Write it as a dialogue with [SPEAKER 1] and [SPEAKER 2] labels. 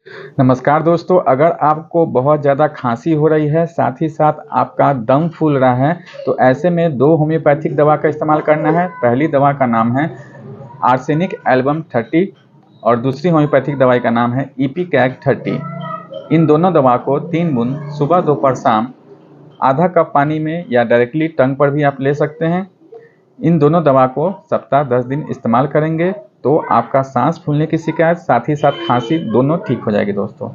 [SPEAKER 1] नमस्कार दोस्तों, अगर आपको बहुत ज़्यादा खांसी हो रही है, साथ ही साथ आपका दम फूल रहा है, तो ऐसे में 2 होम्योपैथिक दवा का इस्तेमाल करना है। पहली दवा का नाम है आर्सेनिक एल्बम 30 और दूसरी होम्योपैथिक दवाई का नाम है इपिकैग 30। इन दोनों दवा को 3 बूंद सुबह, दोपहर, शाम आधा कप पानी में या डायरेक्टली टंग पर भी आप ले सकते हैं। इन दोनों दवा को सप्ताह 10 दिन इस्तेमाल करेंगे तो आपका सांस फूलने की शिकायत साथ ही साथ खांसी दोनों ठीक हो जाएगी दोस्तों।